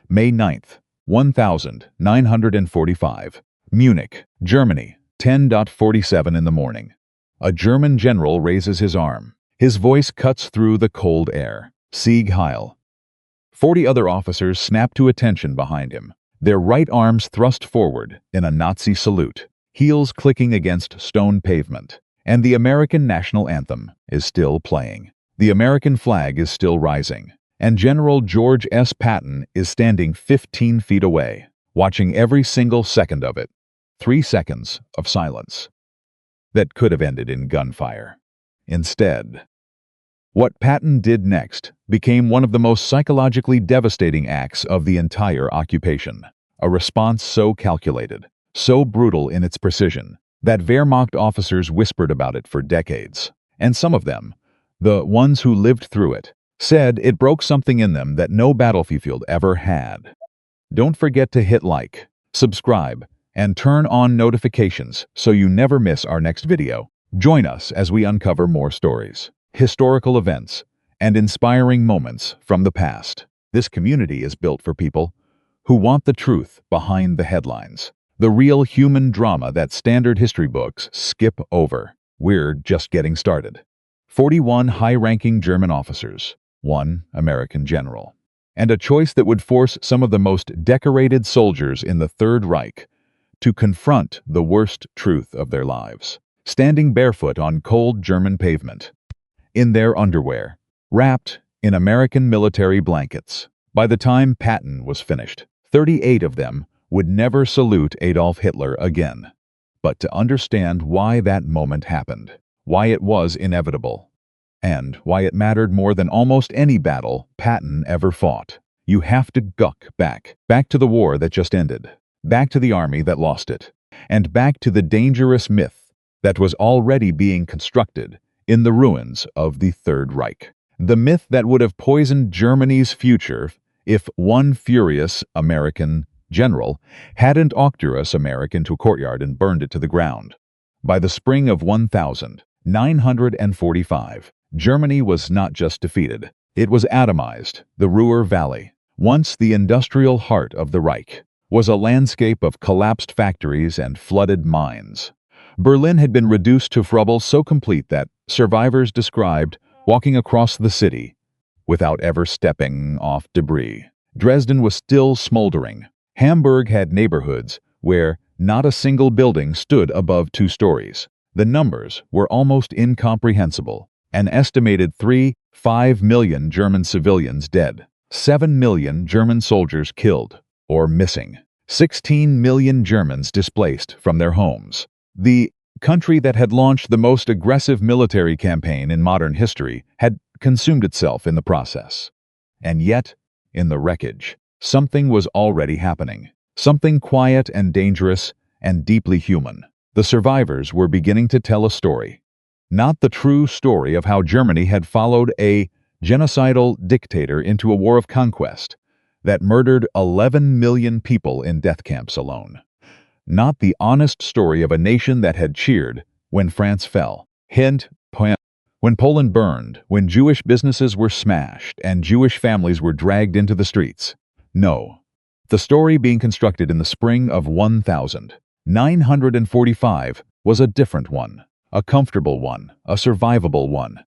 May 9th, 1945. Munich, Germany, 10:47 in the morning. A German general raises his arm. His voice cuts through the cold air. Sieg Heil. 40 other officers snap to attention behind him, their right arms thrust forward in a Nazi salute, heels clicking against stone pavement. And the American national anthem is still playing. The American flag is still rising. And General George S. Patton is standing 15 feet away, watching every single second of it. 3 seconds of silence that could have ended in gunfire. Instead, what Patton did next became one of the most psychologically devastating acts of the entire occupation. A response so calculated, so brutal in its precision, that Wehrmacht officers whispered about it for decades. And some of them, the ones who lived through it, said it broke something in them that no battlefield ever had. Don't forget to hit like, subscribe, and turn on notifications so you never miss our next video. Join us as we uncover more stories, historical events, and inspiring moments from the past. This community is built for people who want the truth behind the headlines, the real human drama that standard history books skip over. We're just getting started. 41 high-ranking German officers, 1 American general, and a choice that would force some of the most decorated soldiers in the Third Reich to confront the worst truth of their lives, standing barefoot on cold German pavement, in their underwear, wrapped in American military blankets. By the time Patton was finished, 38 of them would never salute Adolf Hitler again. But to understand why that moment happened, why it was inevitable, and why it mattered more than almost any battle Patton ever fought, you have to guck back to the war that just ended, back to the army that lost it, and back to the dangerous myth that was already being constructed in the ruins of the Third Reich. The myth that would have poisoned Germany's future if one furious American general hadn't Octurus American to a courtyard and burned it to the ground. By the spring of 1945, Germany was not just defeated, it was atomized. The Ruhr Valley, once the industrial heart of the Reich, was a landscape of collapsed factories and flooded mines. Berlin had been reduced to rubble so complete that survivors described walking across the city without ever stepping off debris. Dresden was still smoldering. Hamburg had neighborhoods where not a single building stood above 2 stories. The numbers were almost incomprehensible. An estimated 5 million German civilians dead, 7 million German soldiers killed or missing, 16 million Germans displaced from their homes. The country that had launched the most aggressive military campaign in modern history had consumed itself in the process. And yet, in the wreckage, something was already happening. Something quiet and dangerous and deeply human. The survivors were beginning to tell a story. Not the true story of how Germany had followed a genocidal dictator into a war of conquest that murdered 11 million people in death camps alone. Not the honest story of a nation that had cheered when France fell. Hint, when Poland burned, when Jewish businesses were smashed and Jewish families were dragged into the streets. No. The story being constructed in the spring of 1945 was a different one, a comfortable one, a survivable one.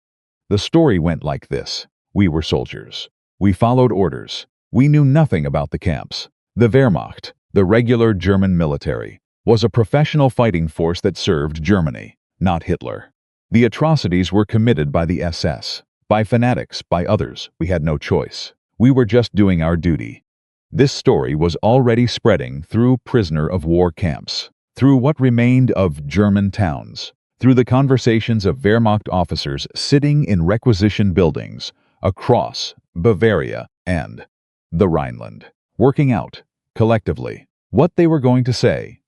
The story went like this. We were soldiers. We followed orders. We knew nothing about the camps. The Wehrmacht, the regular German military, was a professional fighting force that served Germany, not Hitler. The atrocities were committed by the SS, by fanatics, by others. We had no choice. We were just doing our duty. This story was already spreading through prisoner of war camps, through what remained of German towns, through the conversations of Wehrmacht officers sitting in requisition buildings across Bavaria and the Rhineland, working out, collectively, what they were going to say.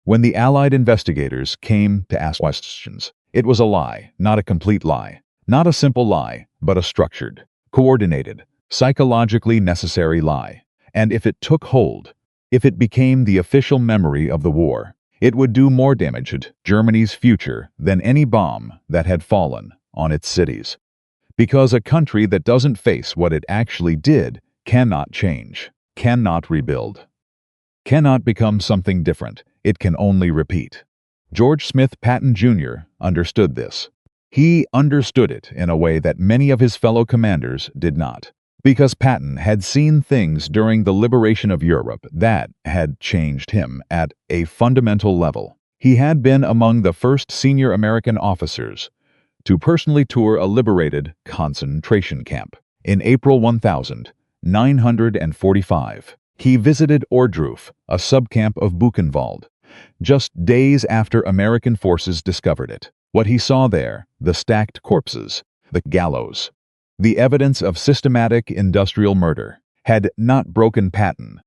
When the Allied investigators came to ask questions, it was a lie, not a complete lie, not a simple lie, but a structured, coordinated, psychologically necessary lie. And if it took hold, if it became the official memory of the war, it would do more damage to Germany's future than any bomb that had fallen on its cities. Because a country that doesn't face what it actually did cannot change, cannot rebuild, cannot become something different. It can only repeat. George Smith Patton Jr. understood this. He understood it in a way that many of his fellow commanders did not. Because Patton had seen things during the liberation of Europe that had changed him at a fundamental level. He had been among the first senior American officers to personally tour a liberated concentration camp. In April 1945, he visited Ohrdruf, a subcamp of Buchenwald, just days after American forces discovered it. What he saw there, the stacked corpses, the gallows, the evidence of systematic industrial murder, had not broken Patton,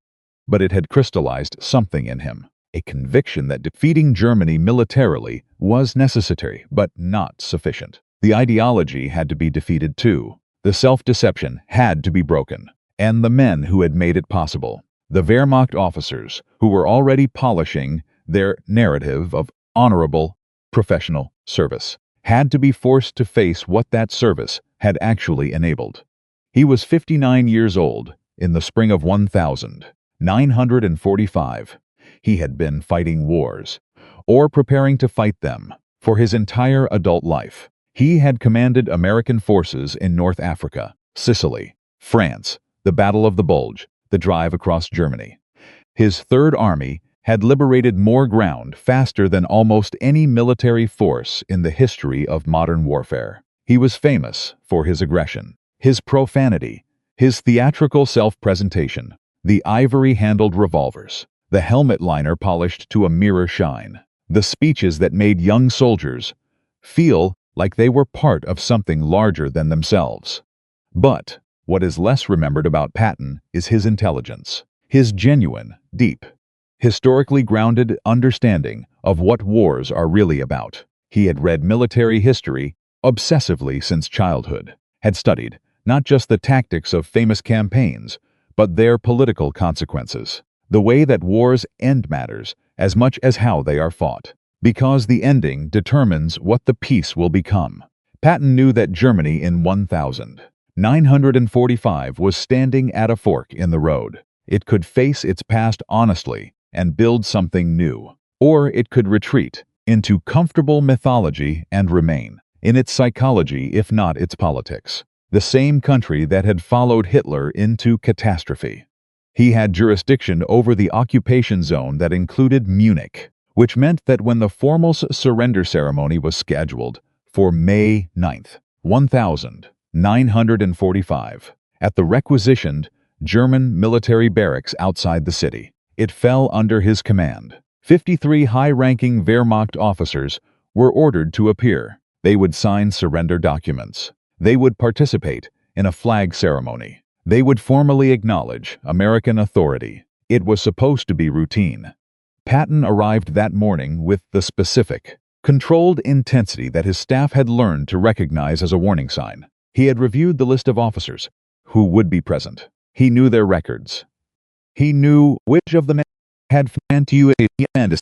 but it had crystallized something in him, a conviction that defeating Germany militarily was necessary but not sufficient. The ideology had to be defeated too. The self-deception had to be broken, and the men who had made it possible, the Wehrmacht officers who were already polishing their narrative of honorable, professional service, had to be forced to face what that service had actually enabled. He was 59 years old in the spring of 1945. He had been fighting wars, or preparing to fight them, for his entire adult life. He had commanded American forces in North Africa, Sicily, France, the Battle of the Bulge, the drive across Germany. His Third Army had liberated more ground faster than almost any military force in the history of modern warfare. He was famous for his aggression, his profanity, his theatrical self-presentation, the ivory-handled revolvers, the helmet liner polished to a mirror shine, the speeches that made young soldiers feel like they were part of something larger than themselves. But what is less remembered about Patton is his intelligence, his genuine, deep, historically grounded understanding of what wars are really about. He had read military history obsessively since childhood, had studied not just the tactics of famous campaigns, but their political consequences. The way that wars end matters as much as how they are fought, because the ending determines what the peace will become. Patton knew that Germany in 1945 was standing at a fork in the road. It could face its past honestly and build something new, or it could retreat into comfortable mythology and remain in its psychology if not its politics. The same country that had followed Hitler into catastrophe. He had jurisdiction over the occupation zone that included Munich, which meant that when the formal surrender ceremony was scheduled for May 9th, 1945, at the requisitioned German military barracks outside the city, it fell under his command. 53 high-ranking Wehrmacht officers were ordered to appear. They would sign surrender documents. They would participate in a flag ceremony. They would formally acknowledge American authority. It was supposed to be routine. Patton arrived that morning with the specific, controlled intensity that his staff had learned to recognize as a warning sign. He had reviewed the list of officers who would be present. He knew their records. He knew which of them had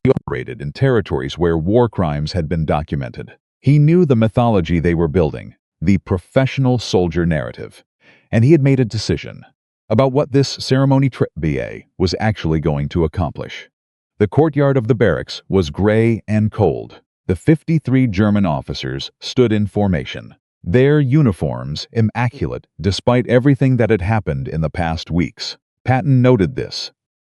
operated in territories where war crimes had been documented. He knew the mythology they were building, the professional soldier narrative, and he had made a decision about what this ceremony trip was actually going to accomplish. The courtyard of the barracks was gray and cold. The 53 German officers stood in formation, their uniforms immaculate despite everything that had happened in the past weeks. Patton noted this,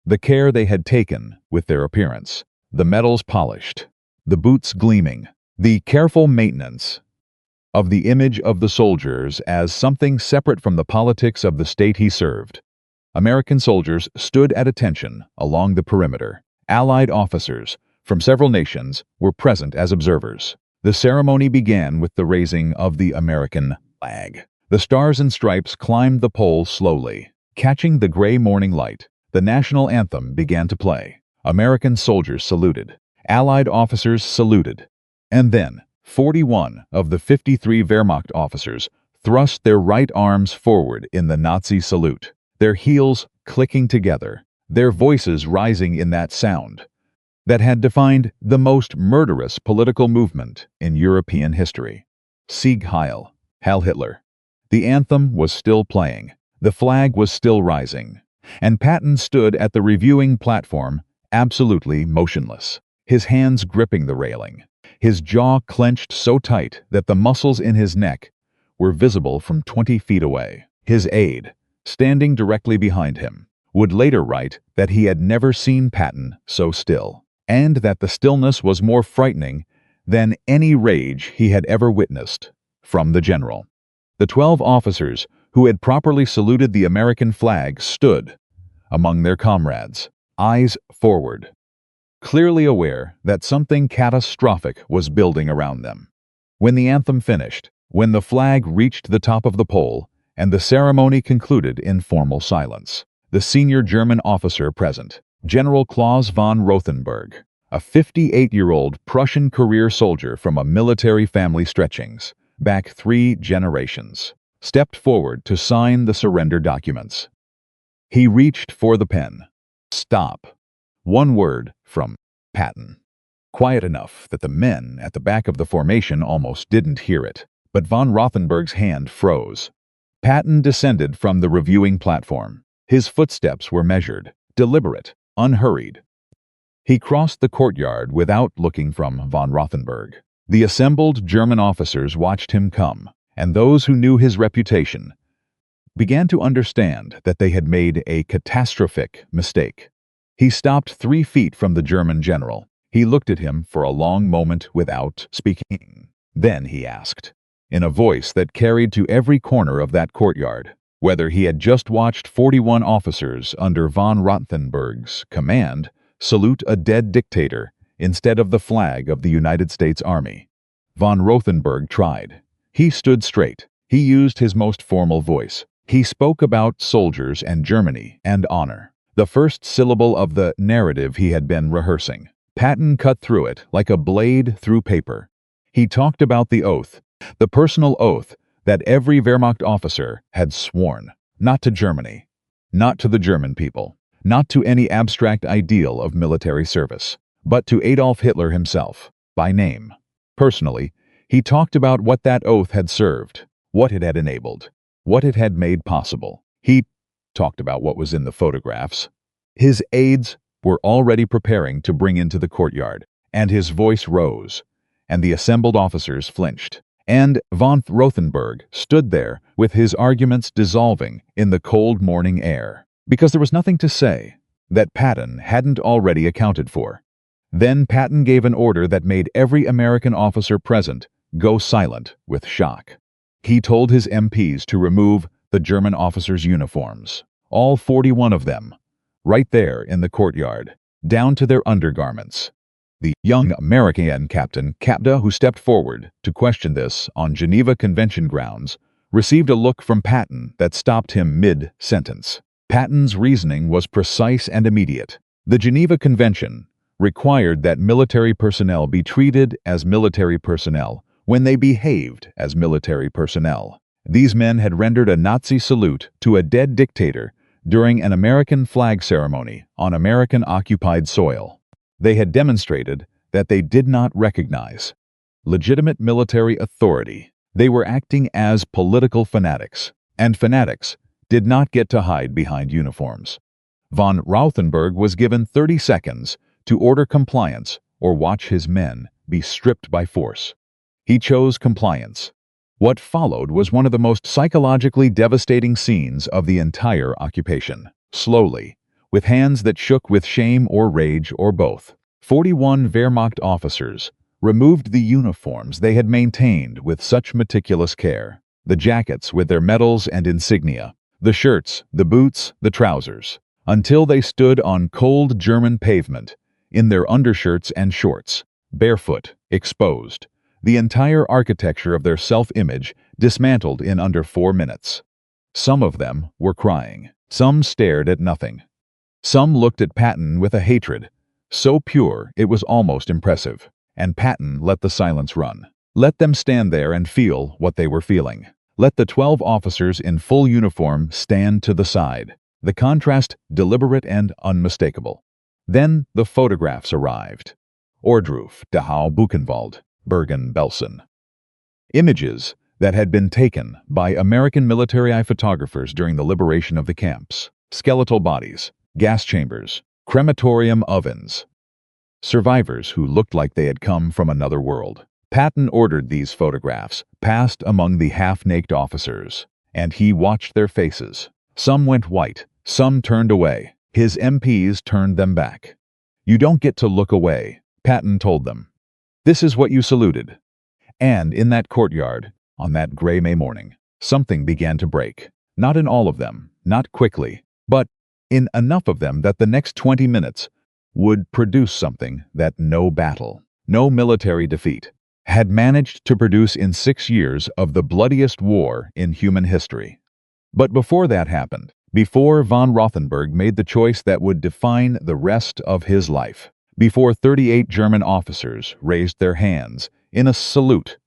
the care they had taken with their appearance, the medals polished, the boots gleaming, the careful maintenance of the image of the soldiers as something separate from the politics of the state he served. American soldiers stood at attention along the perimeter. Allied officers from several nations were present as observers. The ceremony began with the raising of the American flag. The stars and stripes climbed the pole slowly. Catching the gray morning light, the national anthem began to play. American soldiers saluted. Allied officers saluted. And then, 41 of the 53 Wehrmacht officers thrust their right arms forward in the Nazi salute, their heels clicking together, their voices rising in that sound that had defined the most murderous political movement in European history. Sieg Heil, Heil Hitler. The anthem was still playing. The flag was still rising. and Patton stood at the reviewing platform, absolutely motionless, his hands gripping the railing, his jaw clenched so tight that the muscles in his neck were visible from 20 feet away. His aide, standing directly behind him, would later write that he had never seen Patton so still, and that the stillness was more frightening than any rage he had ever witnessed from the general. The 12 officers who had properly saluted the American flag stood among their comrades, eyes forward, clearly aware that something catastrophic was building around them. When the anthem finished, when the flag reached the top of the pole, and the ceremony concluded in formal silence, the senior German officer present, General Klaus von Rothenburg, a 58-year-old Prussian career soldier from a military family stretching back 3 generations, stepped forward to sign the surrender documents. He reached for the pen. Stop. One word from Patton. Quiet enough that the men at the back of the formation almost didn't hear it, but von Rothenburg's hand froze. Patton descended from the reviewing platform. His footsteps were measured, deliberate, unhurried. He crossed the courtyard without looking from von Rothenburg. The assembled German officers watched him come, and those who knew his reputation began to understand that they had made a catastrophic mistake. He stopped 3 feet from the German general. He looked at him for a long moment without speaking. Then he asked, in a voice that carried to every corner of that courtyard, whether he had just watched 41 officers under von Rothenburg's command salute a dead dictator instead of the flag of the United States Army. Von Rothenburg tried. He stood straight. He used his most formal voice. He spoke about soldiers and Germany and honor, the first syllable of the narrative he had been rehearsing. Patton cut through it like a blade through paper. He talked about the oath, the personal oath that every Wehrmacht officer had sworn, not to Germany, not to the German people, not to any abstract ideal of military service, but to Adolf Hitler himself, by name. Personally, he talked about what that oath had served, what it had enabled, what it had made possible. He talked about what was in the photographs. His aides were already preparing to bring into the courtyard, and his voice rose, and the assembled officers flinched. And von Rothenburg stood there with his arguments dissolving in the cold morning air, because there was nothing to say that Patton hadn't already accounted for. Then Patton gave an order that made every American officer present go silent with shock. He told his MPs to remove the German officers' uniforms, all 41 of them, right there in the courtyard, down to their undergarments. The young American Captain Kapda, who stepped forward to question this on Geneva Convention grounds, received a look from Patton that stopped him mid-sentence. Patton's reasoning was precise and immediate. The Geneva Convention required that military personnel be treated as military personnel when they behaved as military personnel. These men had rendered a Nazi salute to a dead dictator during an American flag ceremony on American-occupied soil. They had demonstrated that they did not recognize legitimate military authority. They were acting as political fanatics, and fanatics did not get to hide behind uniforms. Von Rothenburg was given 30 seconds to order compliance or watch his men be stripped by force. He chose compliance. What followed was one of the most psychologically devastating scenes of the entire occupation. Slowly, with hands that shook with shame or rage or both, 41 Wehrmacht officers removed the uniforms they had maintained with such meticulous care, the jackets with their medals and insignia, the shirts, the boots, the trousers, until they stood on cold German pavement in their undershirts and shorts, barefoot, exposed, the entire architecture of their self-image dismantled in under 4 minutes. Some of them were crying. Some stared at nothing. Some looked at Patton with a hatred so pure it was almost impressive, and Patton let the silence run. Let them stand there and feel what they were feeling. Let the 12 officers in full uniform stand to the side, the contrast deliberate and unmistakable. Then the photographs arrived. Ordruf, Dachau, Buchenwald, Bergen-Belsen. Images that had been taken by American military photographers during the liberation of the camps. skeletal bodies, gas chambers, crematorium ovens. Survivors who looked like they had come from another world. Patton ordered these photographs, passed among the half-naked officers, and he watched their faces. Some went white, some turned away. His MPs turned them back. "You don't get to look away," Patton told them. "This is what you saluted." And in that courtyard, on that gray May morning, something began to break. Not in all of them, not quickly, but in enough of them that the next 20 minutes would produce something that no battle, no military defeat, had managed to produce in 6 years of the bloodiest war in human history. But before that happened, before von Rothenburg made the choice that would define the rest of his life, before 38 German officers raised their hands in a salute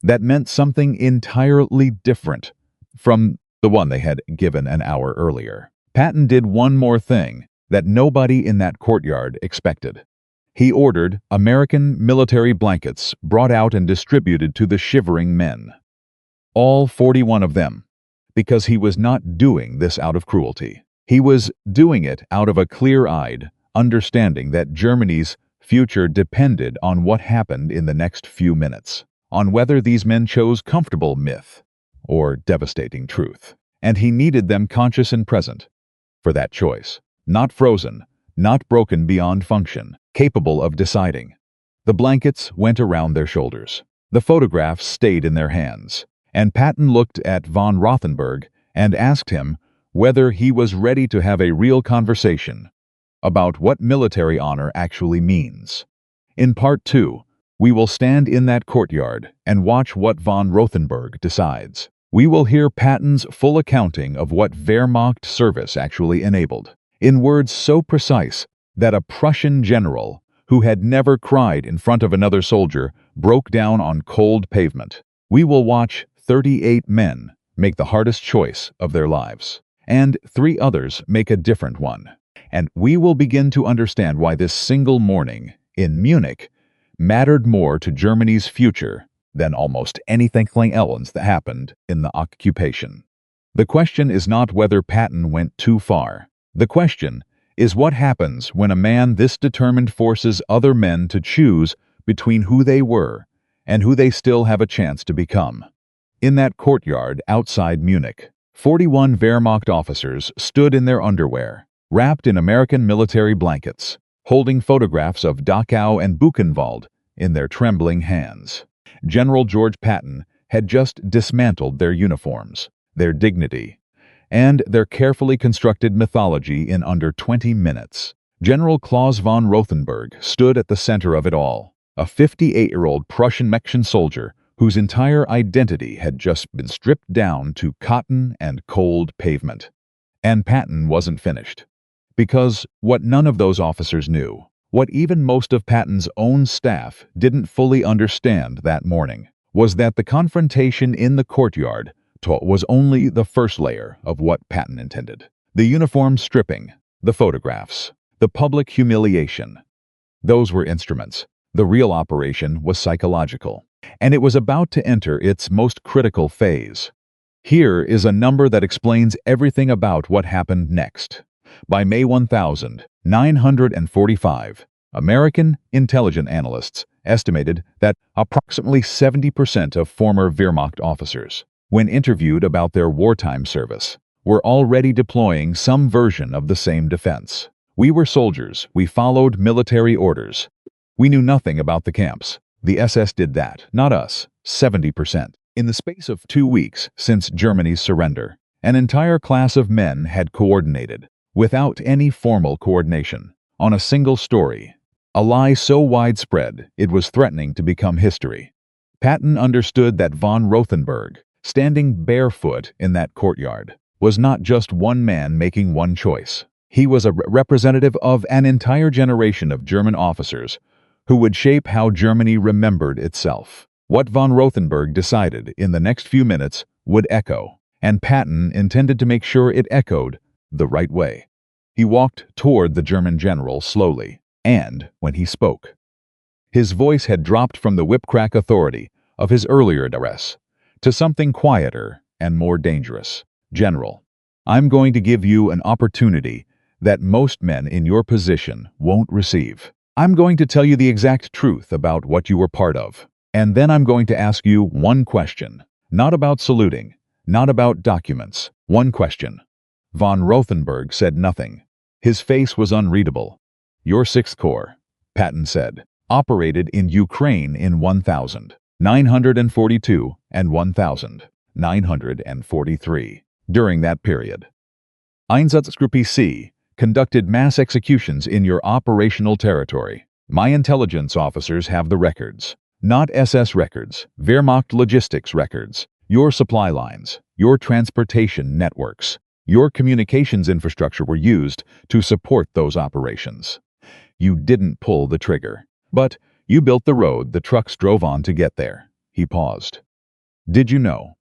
that meant something entirely different from the one they had given an hour earlier, Patton did one more thing that nobody in that courtyard expected. He ordered American military blankets brought out and distributed to the shivering men. All 41 of them, because he was not doing this out of cruelty. He was doing it out of a clear-eyed understanding that Germany's future depended on what happened in the next few minutes, on whether these men chose comfortable myth or devastating truth. And he needed them conscious and present for that choice, not frozen, not broken beyond function, capable of deciding. The blankets went around their shoulders. The photographs stayed in their hands. And Patton looked at von Rothenburg and asked him whether he was ready to have a real conversation about what military honor actually means. In Part 2, we will stand in that courtyard and watch what von Rothenburg decides. We will hear Patton's full accounting of what Wehrmacht service actually enabled, in words so precise that a Prussian general who had never cried in front of another soldier broke down on cold pavement. We will watch 38 men make the hardest choice of their lives, and 3 others make a different one. And we will begin to understand why this single morning in Munich mattered more to Germany's future than almost anything else that happened in the occupation. The question is not whether Patton went too far. The question is what happens when a man this determined forces other men to choose between who they were and who they still have a chance to become. In that courtyard outside Munich, 41 Wehrmacht officers stood in their underwear, wrapped in American military blankets, holding photographs of Dachau and Buchenwald in their trembling hands. General George Patton had just dismantled their uniforms, their dignity, and their carefully constructed mythology in under 20 minutes. General Klaus von Rothenburg stood at the center of it all, a 58-year-old Prussian Mexican soldier whose entire identity had just been stripped down to cotton and cold pavement. And Patton wasn't finished. Because what none of those officers knew, what even most of Patton's own staff didn't fully understand that morning, was that the confrontation in the courtyard was only the first layer of what Patton intended. The uniform stripping, the photographs, the public humiliation. Those were instruments. The real operation was psychological, and it was about to enter its most critical phase. Here is a number that explains everything about what happened next. By May 1945, American intelligence analysts estimated that approximately 70% of former Wehrmacht officers, when interviewed about their wartime service, were already deploying some version of the same defense. We were soldiers. We followed military orders. We knew nothing about the camps. The SS did that, not us. 70%. In the space of 2 weeks since Germany's surrender, an entire class of men had coordinated, without any formal coordination, on a single story, a lie so widespread it was threatening to become history. Patton understood that von Rothenburg, standing barefoot in that courtyard, was not just one man making one choice. He was a representative of an entire generation of German officers who would shape how Germany remembered itself. What von Rothenburg decided in the next few minutes would echo, and Patton intended to make sure it echoed the right way. He walked toward the German general slowly, and when he spoke, his voice had dropped from the whip-crack authority of his earlier address to something quieter and more dangerous. "General, I'm going to give you an opportunity that most men in your position won't receive. I'm going to tell you the exact truth about what you were part of. And then I'm going to ask you one question. Not about saluting, not about documents. One question. Von Rothenberg said nothing. His face was unreadable. Your Sixth Corps, Patton said, operated in Ukraine in 1942 and 1943. During that period, Einsatzgruppe C conducted mass executions in your operational territory. My intelligence officers have the records. Not SS records, Wehrmacht logistics records, your supply lines, your transportation networks, your communications infrastructure were used to support those operations. You didn't pull the trigger, but you built the road the trucks drove on to get there. He paused. Did you know?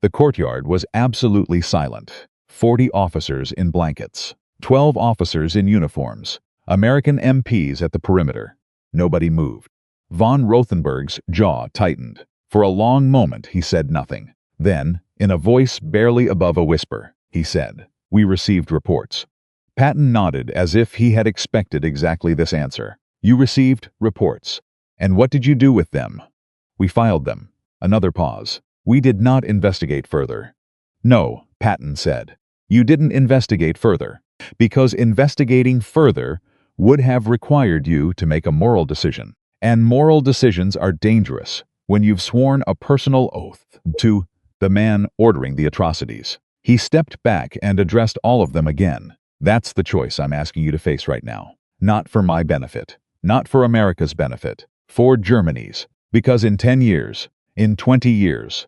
The courtyard was absolutely silent. 40 officers in blankets, 12 officers in uniforms, American MPs at the perimeter. Nobody moved. Von Rothenberg's jaw tightened. For a long moment he said nothing. Then, in a voice barely above a whisper, he said, "We received reports." Patton nodded as if he had expected exactly this answer. You received reports. And what did you do with them? We filed them. Another pause. We did not investigate further. No, Patton said. You didn't investigate further, because investigating further would have required you to make a moral decision. And moral decisions are dangerous when you've sworn a personal oath to the man ordering the atrocities. He stepped back and addressed all of them again. That's the choice I'm asking you to face right now. Not for my benefit, not for America's benefit, for Germany's. Because in 10 years, in 20 years,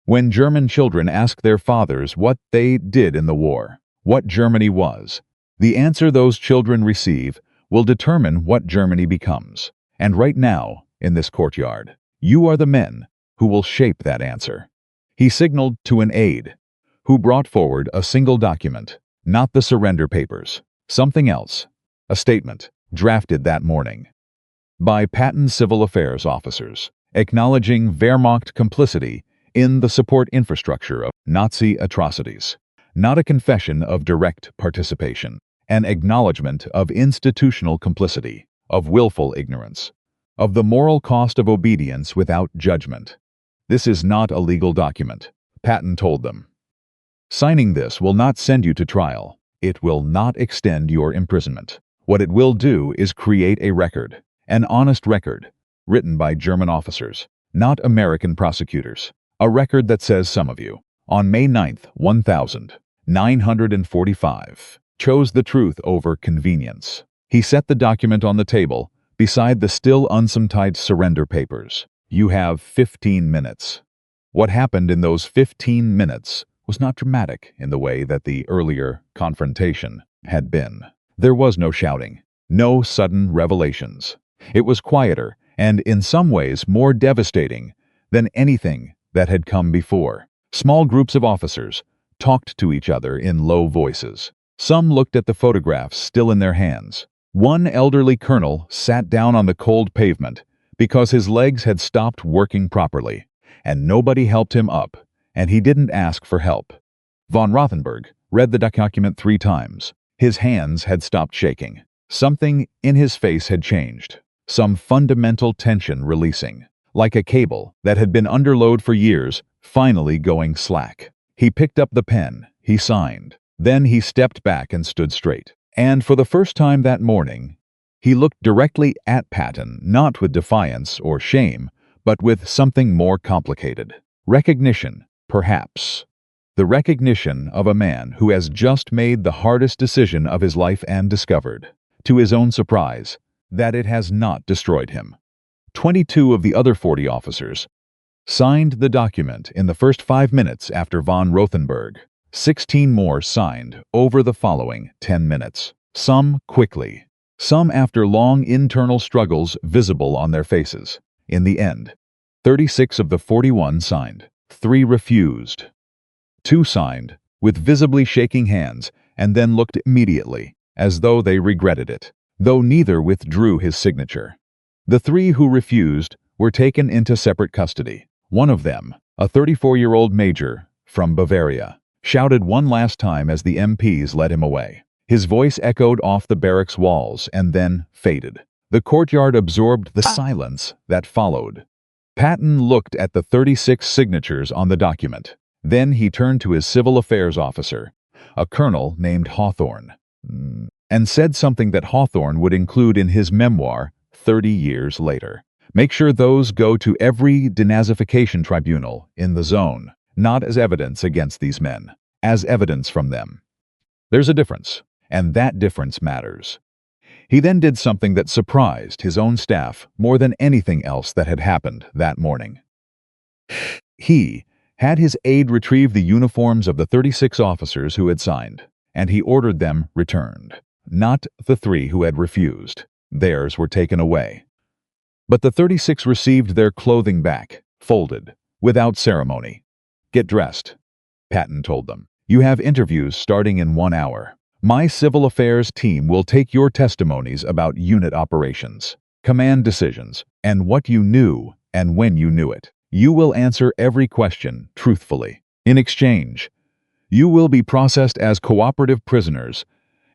when German children ask their fathers what they did in the war, what Germany was, the answer those children receive will determine what Germany becomes. And right now, in this courtyard, you are the men who will shape that answer. He signaled to an aide, who brought forward a single document, not the surrender papers, something else, a statement, drafted that morning by Patton civil affairs officers, acknowledging Wehrmacht complicity in the support infrastructure of Nazi atrocities. Not a confession of direct participation, an acknowledgement of institutional complicity, of willful ignorance, of the moral cost of obedience without judgment. This is not a legal document, Patton told them. Signing this will not send you to trial. It will not extend your imprisonment. What it will do is create a record, an honest record, written by German officers, not American prosecutors. A record that says some of you, on May 9th, 1945, chose the truth over convenience. He set the document on the table, beside the still unsigned surrender papers. You have 15 minutes. What happened in those 15 minutes was not dramatic in the way that the earlier confrontation had been. There was no shouting, no sudden revelations. It was quieter and in some ways more devastating than anything that had come before. Small groups of officers talked to each other in low voices. Some looked at the photographs still in their hands. One elderly colonel sat down on the cold pavement because his legs had stopped working properly, and nobody helped him up, and he didn't ask for help. Von Rothenberg read the document 3 times. His hands had stopped shaking. Something in his face had changed. Some fundamental tension releasing, like a cable that had been under load for years, finally going slack. He picked up the pen, he signed. Then he stepped back and stood straight. And for the first time that morning, he looked directly at Patton, not with defiance or shame, but with something more complicated. Recognition, perhaps. The recognition of a man who has just made the hardest decision of his life and discovered, to his own surprise, that it has not destroyed him. 22 of the other 40 officers signed the document in the first 5 minutes after von Rothenberg. 16 more signed over the following 10 minutes. Some quickly, some after long internal struggles visible on their faces. In the end, 36 of the 41 signed. 3 refused. 2 signed, with visibly shaking hands, and then looked immediately, as though they regretted it, though neither withdrew his signature. The 3 who refused were taken into separate custody. One of them, a 34-year-old major from Bavaria, shouted one last time as the MPs led him away. His voice echoed off the barracks walls and then faded. The courtyard absorbed the silence that followed. Patton looked at the 36 signatures on the document. Then he turned to his civil affairs officer, a colonel named Hawthorne, and said something that Hawthorne would include in his memoir 30 years later. Make sure those go to every denazification tribunal in the zone, not as evidence against these men, as evidence from them. There's a difference, and that difference matters. He then did something that surprised his own staff more than anything else that had happened that morning. He had his aide retrieve the uniforms of the 36 officers who had signed, and he ordered them returned. Not the 3 who had refused. Theirs were taken away. But the 36 received their clothing back, folded, without ceremony. Get dressed, Patton told them. You have interviews starting in 1 hour. My civil affairs team will take your testimonies about unit operations, command decisions, and what you knew and when you knew it. You will answer every question truthfully. In exchange, you will be processed as cooperative prisoners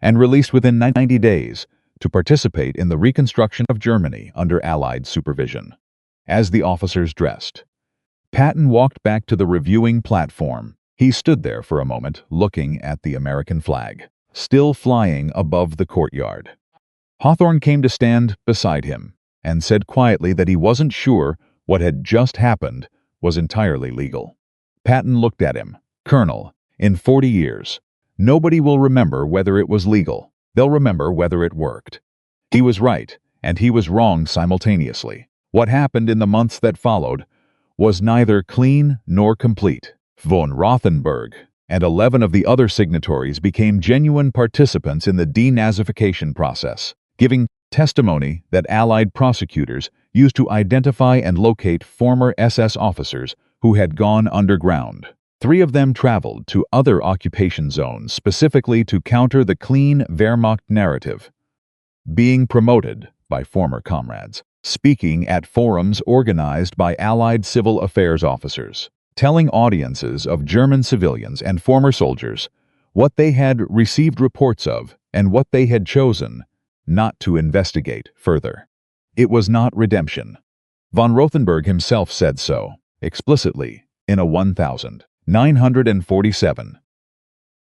and released within 90 days to participate in the reconstruction of Germany under Allied supervision. As the officers dressed, Patton walked back to the reviewing platform. He stood there for a moment, looking at the American flag, still flying above the courtyard. Hawthorne came to stand beside him and said quietly that he wasn't sure what had just happened was entirely legal. Patton looked at him. Colonel, in 40 years, nobody will remember whether it was legal. They'll remember whether it worked. He was right, and he was wrong simultaneously. What happened in the months that followed was neither clean nor complete. Von Rothenburg and 11 of the other signatories became genuine participants in the denazification process, giving testimony that Allied prosecutors used to identify and locate former SS officers who had gone underground. 3 of them traveled to other occupation zones specifically to counter the clean Wehrmacht narrative, being promoted by former comrades, speaking at forums organized by Allied civil affairs officers, telling audiences of German civilians and former soldiers what they had received reports of and what they had chosen not to investigate further. It was not redemption. Von Rothenburg himself said so, explicitly, in a 1947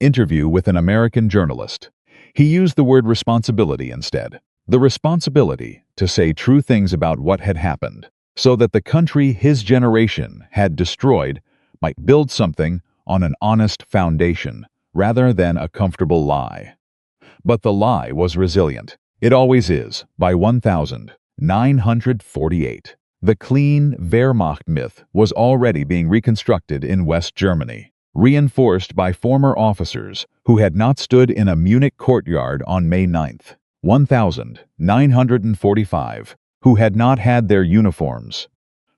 interview with an American journalist. He used the word responsibility instead. The responsibility to say true things about what had happened, so that the country his generation had destroyed might build something on an honest foundation, rather than a comfortable lie. But the lie was resilient. It always is. By 1948, the clean Wehrmacht myth was already being reconstructed in West Germany, reinforced by former officers who had not stood in a Munich courtyard on May 9, 1945, who had not had their uniforms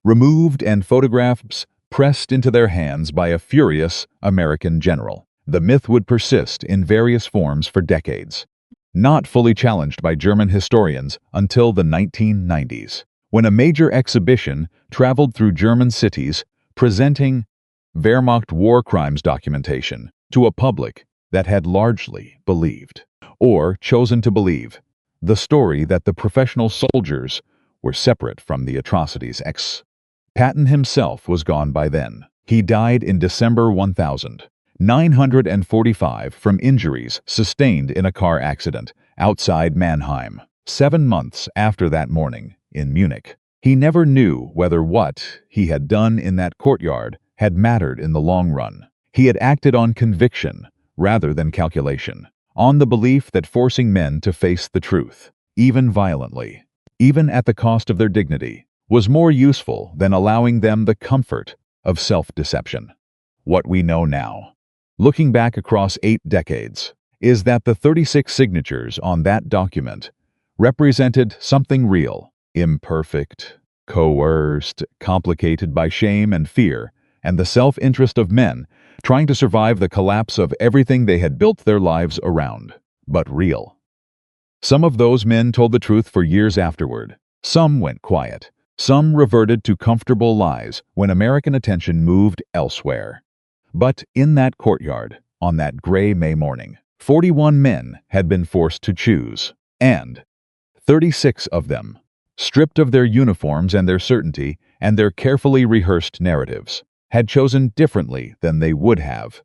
removed and photographs pressed into their hands by a furious American general. The myth would persist in various forms for decades, not fully challenged by German historians until the 1990s, when a major exhibition traveled through German cities presenting Wehrmacht war crimes documentation to a public that had largely believed, or chosen to believe, the story that the professional soldiers were separate from the atrocities. Patton himself was gone by then. He died in December 1945 from injuries sustained in a car accident outside Mannheim, 7 months after that morning in Munich. He never knew whether what he had done in that courtyard had mattered in the long run. He had acted on conviction rather than calculation, on the belief that forcing men to face the truth, even violently, even at the cost of their dignity, was more useful than allowing them the comfort of self-deception. What we know now, looking back across 8 decades, is that the 36 signatures on that document represented something real, imperfect, coerced, complicated by shame and fear, and the self-interest of men trying to survive the collapse of everything they had built their lives around, but real. Some of those men told the truth for years afterward. Some went quiet. Some reverted to comfortable lies when American attention moved elsewhere. But in that courtyard, on that gray May morning, 41 men had been forced to choose, and 36 of them, stripped of their uniforms and their certainty and their carefully rehearsed narratives, had chosen differently than they would have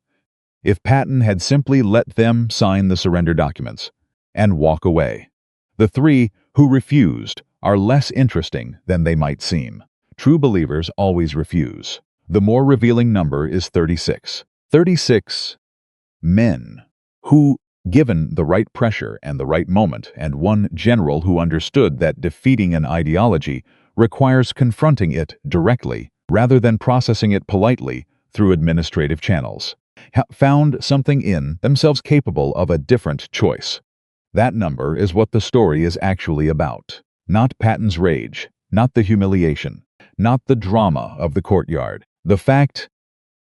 if Patton had simply let them sign the surrender documents and walk away. The 3 who refused are less interesting than they might seem. True believers always refuse. The more revealing number is 36. 36 men who, given the right pressure and the right moment, and one general who understood that defeating an ideology requires confronting it directly rather than processing it politely through administrative channels, found something in themselves capable of a different choice. That number is what the story is actually about. Not Patton's rage, not the humiliation, not the drama of the courtyard. The fact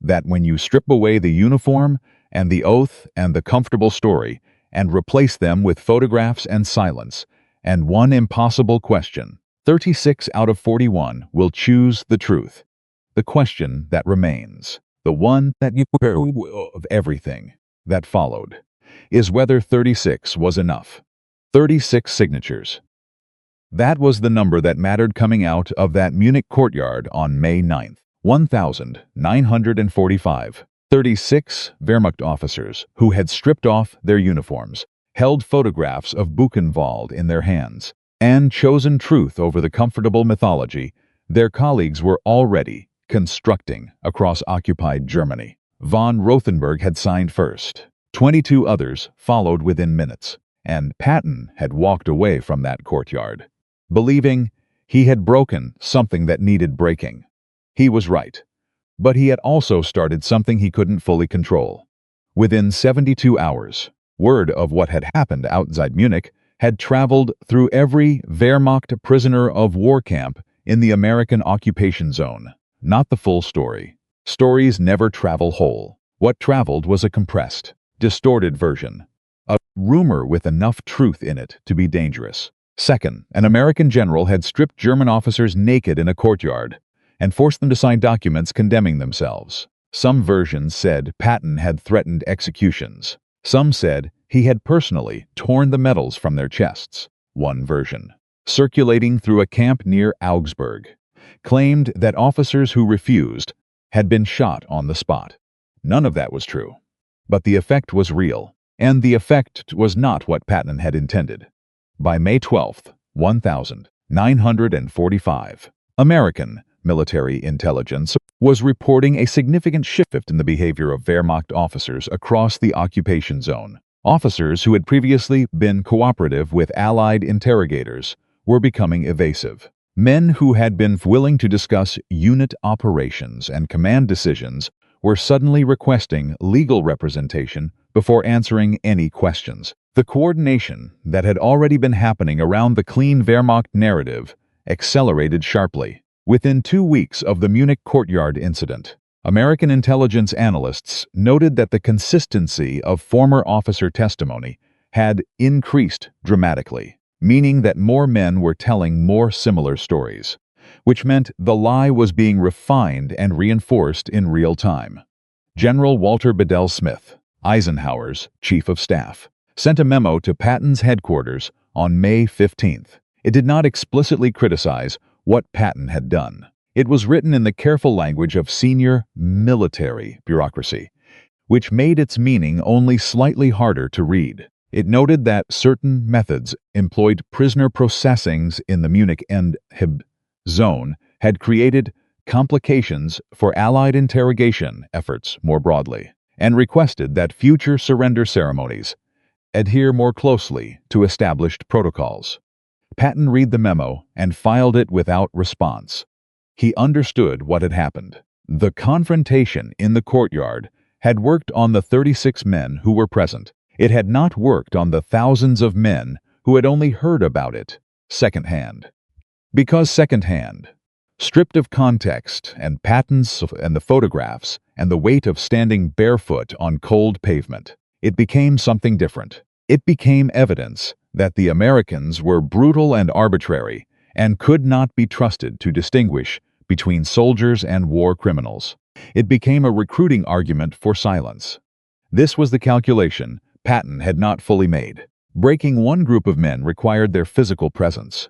that when you strip away the uniform and the oath and the comfortable story and replace them with photographs and silence and one impossible question, 36 out of 41 will choose the truth. The question that remains, the one that you of everything that followed, is whether 36 was enough. 36 signatures. That was the number that mattered coming out of that Munich courtyard on May 9th. 1,945. 36 Wehrmacht officers who had stripped off their uniforms, held photographs of Buchenwald in their hands, and chosen truth over the comfortable mythology their colleagues were already constructing across occupied Germany. Von Rothenburg had signed first. 22 others followed within minutes, and Patton had walked away from that courtyard, believing he had broken something that needed breaking. He was right, but he had also started something he couldn't fully control. Within 72 hours, word of what had happened outside Munich had traveled through every Wehrmacht prisoner of war camp in the American occupation zone. Not the full story. Stories never travel whole. What traveled was a compressed, distorted version, a rumor with enough truth in it to be dangerous. Second, an American general had stripped German officers naked in a courtyard and forced them to sign documents condemning themselves. Some versions said Patton had threatened executions. Some said he had personally torn the medals from their chests. One version, circulating through a camp near Augsburg, claimed that officers who refused had been shot on the spot. None of that was true. But the effect was real, and the effect was not what Patton had intended. By May 12th, 1,945, American military intelligence was reporting a significant shift in the behavior of Wehrmacht officers across the occupation zone. Officers who had previously been cooperative with Allied interrogators were becoming evasive. Men who had been willing to discuss unit operations and command decisions were suddenly requesting legal representation before answering any questions. The coordination that had already been happening around the clean Wehrmacht narrative accelerated sharply. Within 2 weeks of the Munich courtyard incident, American intelligence analysts noted that the consistency of former officer testimony had increased dramatically, meaning that more men were telling more similar stories, which meant the lie was being refined and reinforced in real time. General Walter Bedell Smith, Eisenhower's chief of staff, sent a memo to Patton's headquarters on May 15th. It did not explicitly criticize what Patton had done. It was written in the careful language of senior military bureaucracy, which made its meaning only slightly harder to read. It noted that certain methods employed prisoner processings in the Munich and Hib zone had created complications for Allied interrogation efforts more broadly, and requested that future surrender ceremonies adhere more closely to established protocols. Patton read the memo and filed it without response. He understood what had happened. The confrontation in the courtyard had worked on the 36 men who were present. It had not worked on the thousands of men who had only heard about it secondhand. Because secondhand, stripped of context and Patton's and the photographs and the weight of standing barefoot on cold pavement, it became something different. It became evidence that the Americans were brutal and arbitrary and could not be trusted to distinguish between soldiers and war criminals. It became a recruiting argument for silence. This was the calculation Patton had not fully made. Breaking one group of men required their physical presence,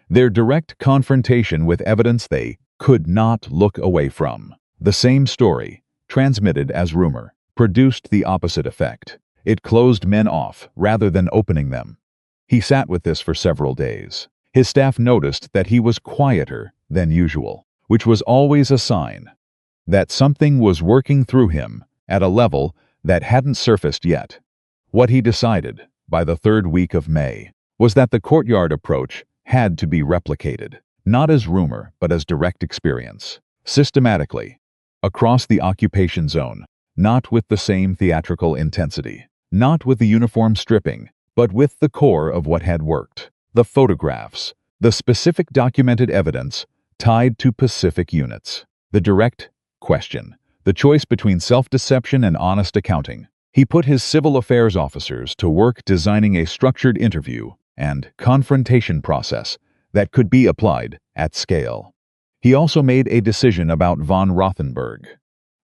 their direct confrontation with evidence they could not look away from. The same story, transmitted as rumor, produced the opposite effect. It closed men off rather than opening them. He sat with this for several days. His staff noticed that he was quieter than usual, which was always a sign that something was working through him at a level that hadn't surfaced yet. What he decided, by the third week of May, was that the courtyard approach had to be replicated, not as rumor, but as direct experience, systematically, across the occupation zone, not with the same theatrical intensity, not with the uniform stripping, but with the core of what had worked, the photographs, the specific documented evidence tied to Pacific units, the direct question, the choice between self-deception and honest accounting. He put his civil affairs officers to work designing a structured interview and confrontation process that could be applied at scale. He also made a decision about von Rothenburg.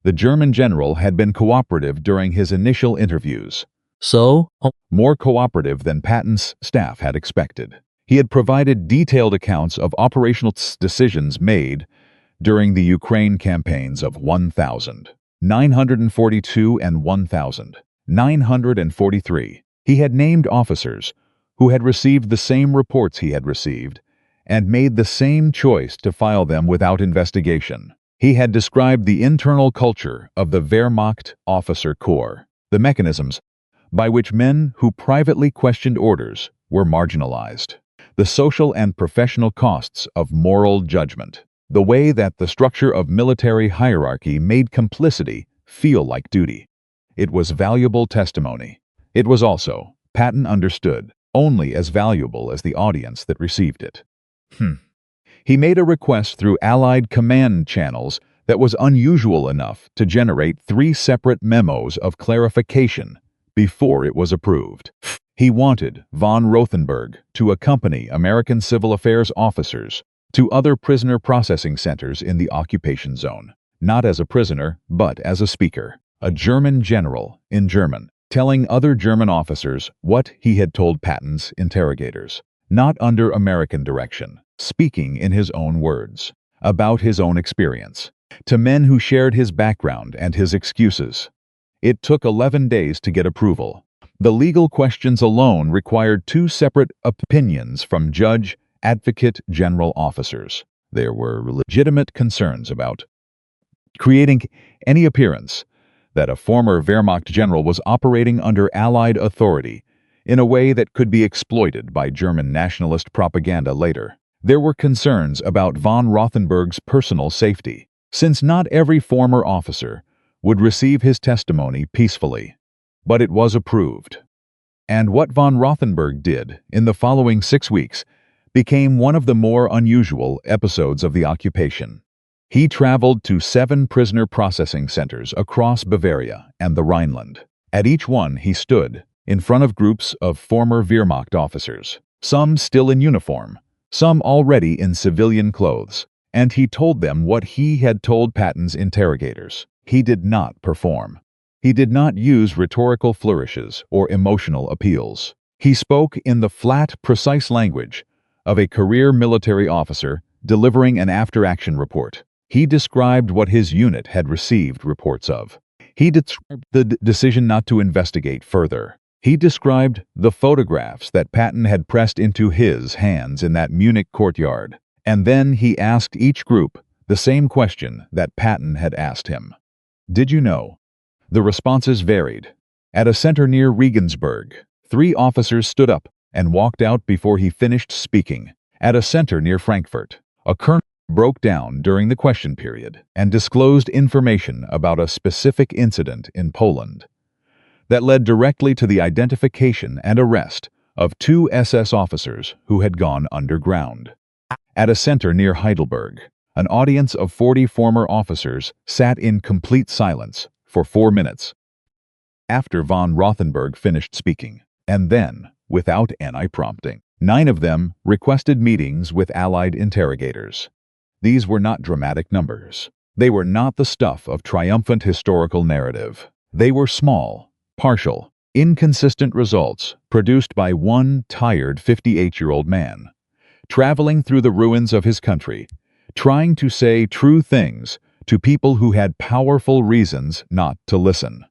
The German general had been cooperative during his initial interviews, more cooperative than Patton's staff had expected. He had provided detailed accounts of operational decisions made during the Ukraine campaigns of 1942 and 1943. He had named officers who had received the same reports he had received and made the same choice to file them without investigation. He had described the internal culture of the Wehrmacht officer corps, the mechanisms by which men who privately questioned orders were marginalized, the social and professional costs of moral judgment, the way that the structure of military hierarchy made complicity feel like duty. It was valuable testimony. It was also, Patton understood, only as valuable as the audience that received it. He made a request through Allied command channels that was unusual enough to generate 3 separate memos of clarification before it was approved. He wanted von Rothenburg to accompany American civil affairs officers to other prisoner processing centers in the occupation zone, not as a prisoner, but as a speaker, a German general in German, telling other German officers what he had told Patton's interrogators, not under American direction, speaking in his own words, about his own experience, to men who shared his background and his excuses. It took 11 days to get approval. The legal questions alone required 2 separate opinions from judge, advocate, general officers. There were legitimate concerns about creating any appearance that a former Wehrmacht general was operating under Allied authority in a way that could be exploited by German nationalist propaganda later. There were concerns about von Rothenburg's personal safety, since not every former officer would receive his testimony peacefully. But it was approved. And what von Rothenburg did in the following 6 weeks became one of the more unusual episodes of the occupation. He traveled to 7 prisoner processing centers across Bavaria and the Rhineland. At each one he stood in front of groups of former Wehrmacht officers, some still in uniform, some already in civilian clothes, and he told them what he had told Patton's interrogators. He did not perform. He did not use rhetorical flourishes or emotional appeals. He spoke in the flat, precise language of a career military officer delivering an after-action report. He described what his unit had received reports of. He described the decision not to investigate further. He described the photographs that Patton had pressed into his hands in that Munich courtyard. And then he asked each group the same question that Patton had asked him. Did you know? The responses varied. At a center near Regensburg, 3 officers stood up and walked out before he finished speaking. At a center near Frankfurt, a colonel broke down during the question period and disclosed information about a specific incident in Poland that led directly to the identification and arrest of 2 SS officers who had gone underground. At a center near Heidelberg, an audience of 40 former officers sat in complete silence for 4 minutes after von Rothenburg finished speaking, and then, without any prompting, 9 of them requested meetings with Allied interrogators. These were not dramatic numbers. They were not the stuff of triumphant historical narrative. They were small, partial, inconsistent results produced by one tired 58-year-old man, traveling through the ruins of his country, trying to say true things to people who had powerful reasons not to listen.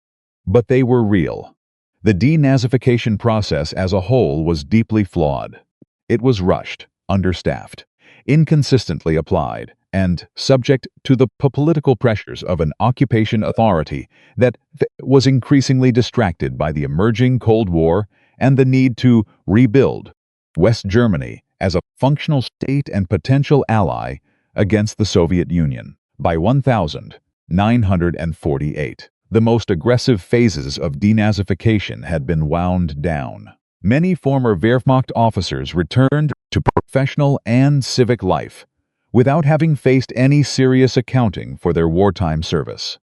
But they were real. The denazification process as a whole was deeply flawed. It was rushed, understaffed, inconsistently applied, and subject to the political pressures of an occupation authority that was increasingly distracted by the emerging Cold War and the need to rebuild West Germany as a functional state and potential ally against the Soviet Union. By 1948, the most aggressive phases of denazification had been wound down. Many former Wehrmacht officers returned to professional and civic life without having faced any serious accounting for their wartime service.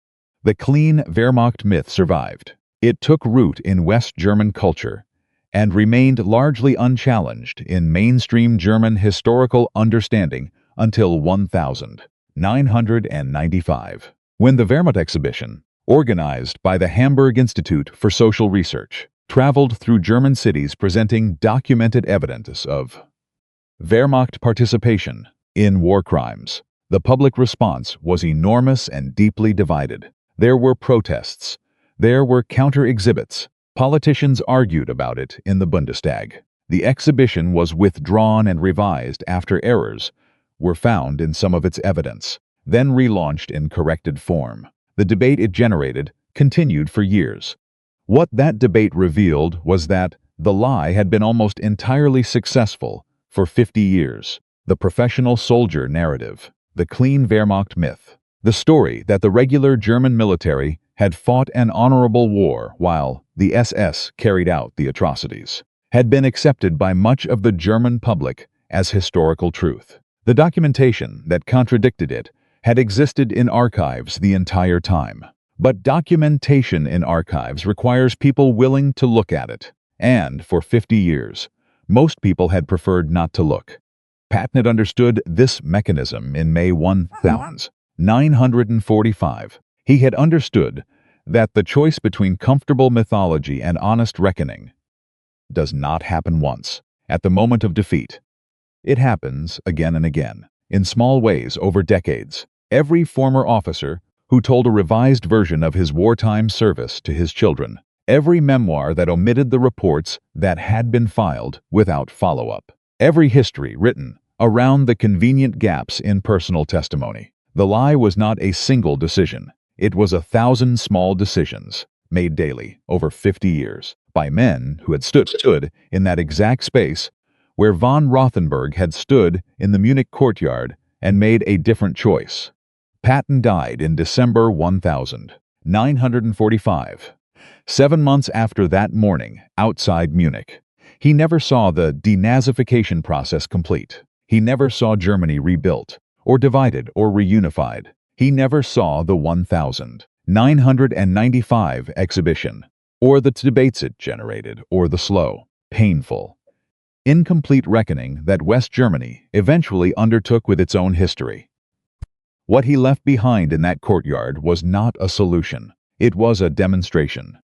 The clean Wehrmacht myth survived. It took root in West German culture and remained largely unchallenged in mainstream German historical understanding until 1995, when the Wehrmacht exhibition, organized by the Hamburg Institute for Social Research, traveled through German cities presenting documented evidence of Wehrmacht participation in war crimes. The public response was enormous and deeply divided. There were protests. There were counter-exhibits. Politicians argued about it in the Bundestag. The exhibition was withdrawn and revised after errors were found in some of its evidence, then relaunched in corrected form. The debate it generated continued for years. What that debate revealed was that the lie had been almost entirely successful for 50 years. The professional soldier narrative, the clean Wehrmacht myth, the story that the regular German military had fought an honorable war while the SS carried out the atrocities, had been accepted by much of the German public as historical truth. The documentation that contradicted it had existed in archives the entire time. But documentation in archives requires people willing to look at it. And for 50 years, most people had preferred not to look. Patton had understood this mechanism in May 1945. He had understood that the choice between comfortable mythology and honest reckoning does not happen once, at the moment of defeat. It happens again and again, in small ways over decades. Every former officer who told a revised version of his wartime service to his children, every memoir that omitted the reports that had been filed without follow-up, every history written around the convenient gaps in personal testimony. The lie was not a single decision. It was 1,000 small decisions, made daily, over 50 years, by men who had stood in that exact space where von Rothenburg had stood in the Munich courtyard and made a different choice. Patton died in December 1945, 7 months after that morning outside Munich. He never saw the denazification process complete. He never saw Germany rebuilt, or divided, or reunified. He never saw the 1995 exhibition, or the debates it generated, or the slow, painful, incomplete reckoning that West Germany eventually undertook with its own history. What he left behind in that courtyard was not a solution. It was a demonstration.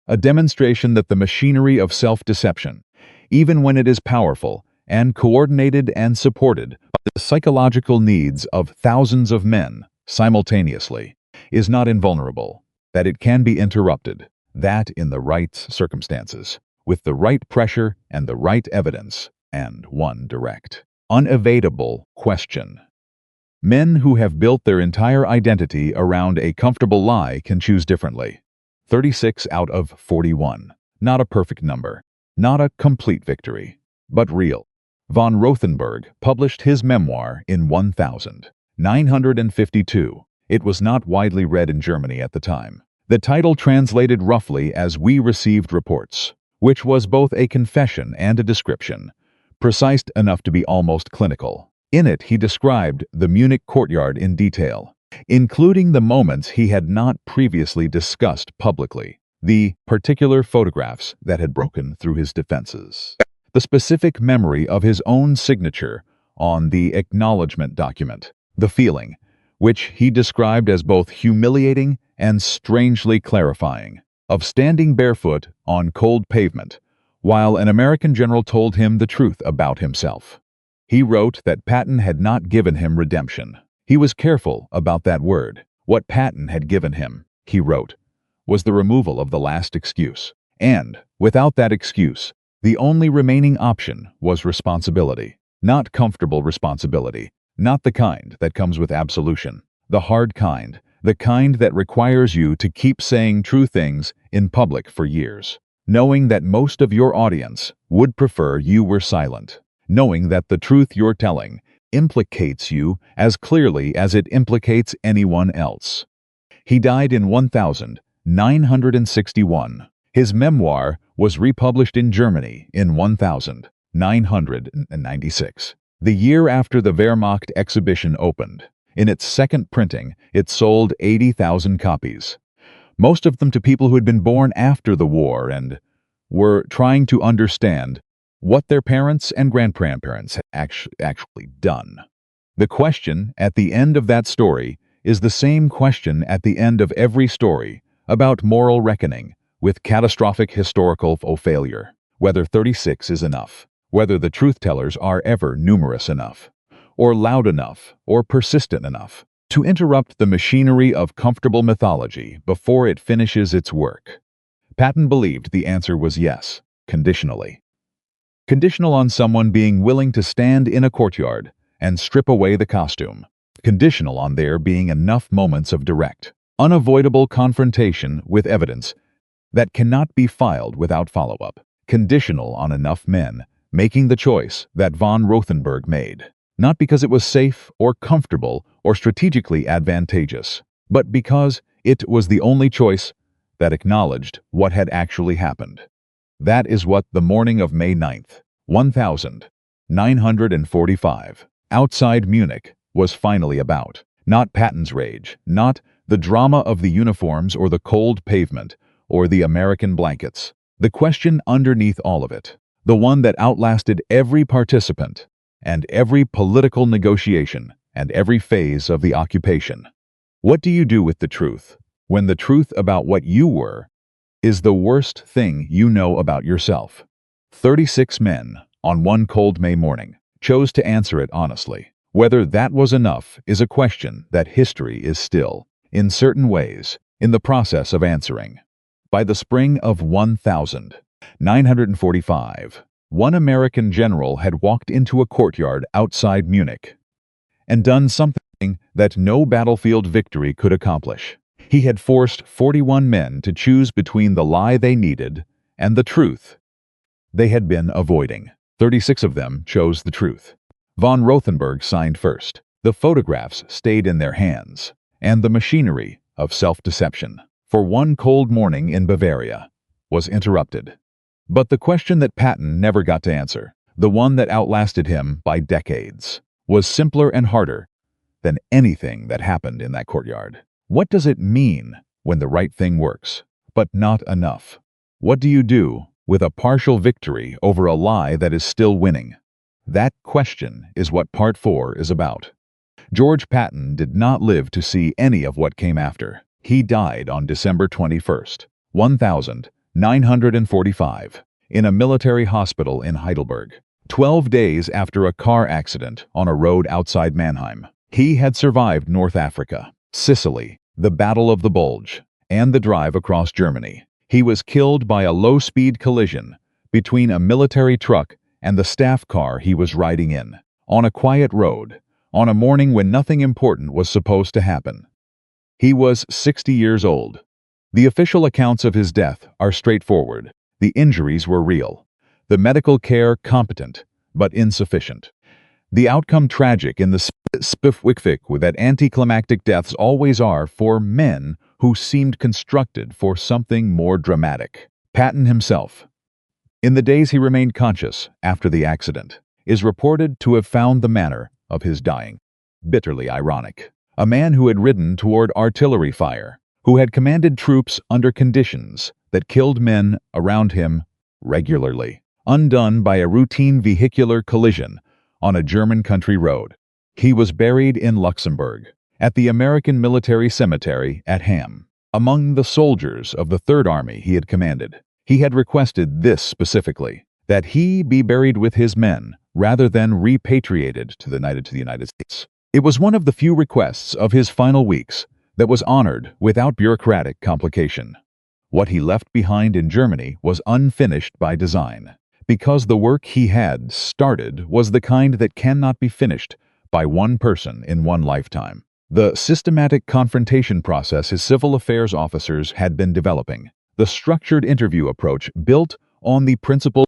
A demonstration that the machinery of self-deception, even when it is powerful and coordinated and supported by the psychological needs of thousands of men simultaneously, is not invulnerable, that it can be interrupted, that in the right circumstances, with the right pressure and the right evidence, and one direct, unevadable question. Men who have built their entire identity around a comfortable lie can choose differently. 36 out of 41. Not a perfect number. Not a complete victory. But real. Von Rothenburg published his memoir in 1952. It was not widely read in Germany at the time. The title translated roughly as "We Received Reports," which was both a confession and a description, precise enough to be almost clinical. In it, he described the Munich courtyard in detail, including the moments he had not previously discussed publicly, the particular photographs that had broken through his defenses, the specific memory of his own signature on the acknowledgement document, the feeling which he described as both humiliating and strangely clarifying, of standing barefoot on cold pavement, while an American general told him the truth about himself. He wrote that Patton had not given him redemption. He was careful about that word. What Patton had given him, he wrote, was the removal of the last excuse. And, without that excuse, the only remaining option was responsibility. Not comfortable responsibility, not the kind that comes with absolution. The hard kind, the kind that requires you to keep saying true things in public for years, knowing that most of your audience would prefer you were silent, knowing that the truth you're telling implicates you as clearly as it implicates anyone else. He died in 1961. His memoir was republished in Germany in 1996, the year after the Wehrmacht exhibition opened. In its second printing, it sold 80,000 copies, most of them to people who had been born after the war and were trying to understand what their parents and grandparents had actually done. The question at the end of that story is the same question at the end of every story about moral reckoning with catastrophic historical failure, whether 36 is enough, whether the truth-tellers are ever numerous enough, or loud enough, or persistent enough to interrupt the machinery of comfortable mythology before it finishes its work. Patton believed the answer was yes, conditionally. Conditional on someone being willing to stand in a courtyard and strip away the costume. Conditional on there being enough moments of direct, unavoidable confrontation with evidence that cannot be filed without follow-up. Conditional on enough men making the choice that von Rothenburg made, not because it was safe or comfortable or strategically advantageous, but because it was the only choice that acknowledged what had actually happened. That is what the morning of May 9th, 1945, outside Munich, was finally about. Not Patton's rage, not the drama of the uniforms or the cold pavement or the American blankets. The question underneath all of it, the one that outlasted every participant and every political negotiation and every phase of the occupation. What do you do with the truth when the truth about what you were is the worst thing you know about yourself? 36 men, on one cold May morning, chose to answer it honestly. Whether that was enough is a question that history is still, in certain ways, in the process of answering. By the spring of 1945, one American general had walked into a courtyard outside Munich and done something that no battlefield victory could accomplish. He had forced 41 men to choose between the lie they needed and the truth they had been avoiding. 36 of them chose the truth. Von Rothenburg signed first. The photographs stayed in their hands, and the machinery of self-deception, for one cold morning in Bavaria, was interrupted. But the question that Patton never got to answer, the one that outlasted him by decades, was simpler and harder than anything that happened in that courtyard. What does it mean when the right thing works, but not enough? What do you do with a partial victory over a lie that is still winning? That question is what Part 4 is about. George Patton did not live to see any of what came after. He died on December 21st, 1945, in a military hospital in Heidelberg, 12 days after a car accident on a road outside Mannheim. He had survived North Africa, Sicily, the Battle of the Bulge, and the drive across Germany. He was killed by a low-speed collision between a military truck and the staff car he was riding in, on a quiet road, on a morning when nothing important was supposed to happen. He was 60 years old. The official accounts of his death are straightforward. The injuries were real. The medical care competent, but insufficient. The outcome tragic in the spiffwick that anticlimactic deaths always are for men who seemed constructed for something more dramatic. Patton himself, in the days he remained conscious after the accident, is reported to have found the manner of his dying bitterly ironic. A man who had ridden toward artillery fire, who had commanded troops under conditions that killed men around him regularly, undone by a routine vehicular collision on a German country road. He was buried in Luxembourg, at the American Military Cemetery at Ham. Among the soldiers of the Third Army he had commanded, he had requested this specifically, that he be buried with his men rather than repatriated to the United States. It was one of the few requests of his final weeks that was honored without bureaucratic complication. What he left behind in Germany was unfinished by design, because the work he had started was the kind that cannot be finished by one person in one lifetime. The systematic confrontation process his civil affairs officers had been developing, the structured interview approach built on the principles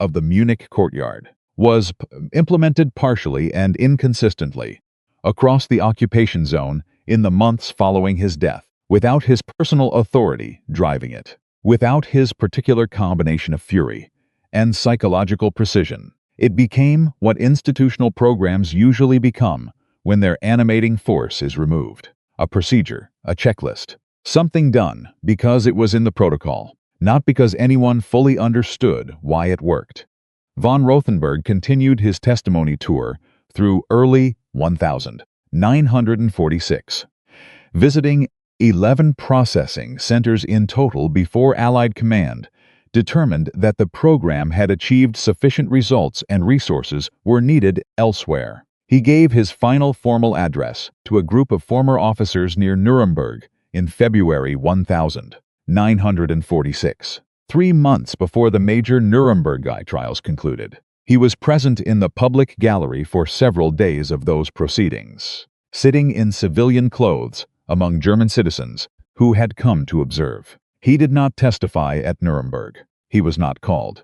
of the Munich courtyard, was implemented partially and inconsistently across the occupation zone in the months following his death, without his personal authority driving it, without his particular combination of fury and psychological precision. It became what institutional programs usually become when their animating force is removed: a procedure, a checklist, something done because it was in the protocol, not because anyone fully understood why it worked. Von Rothenburg continued his testimony tour through early 1946, visiting 11 processing centers in total before Allied command determined that the program had achieved sufficient results and resources were needed elsewhere. He gave his final formal address to a group of former officers near Nuremberg in February 1946, 3 months before the major WWII trials concluded. He was present in the public gallery for several days of those proceedings, sitting in civilian clothes among German citizens who had come to observe. He did not testify at Nuremberg. He was not called.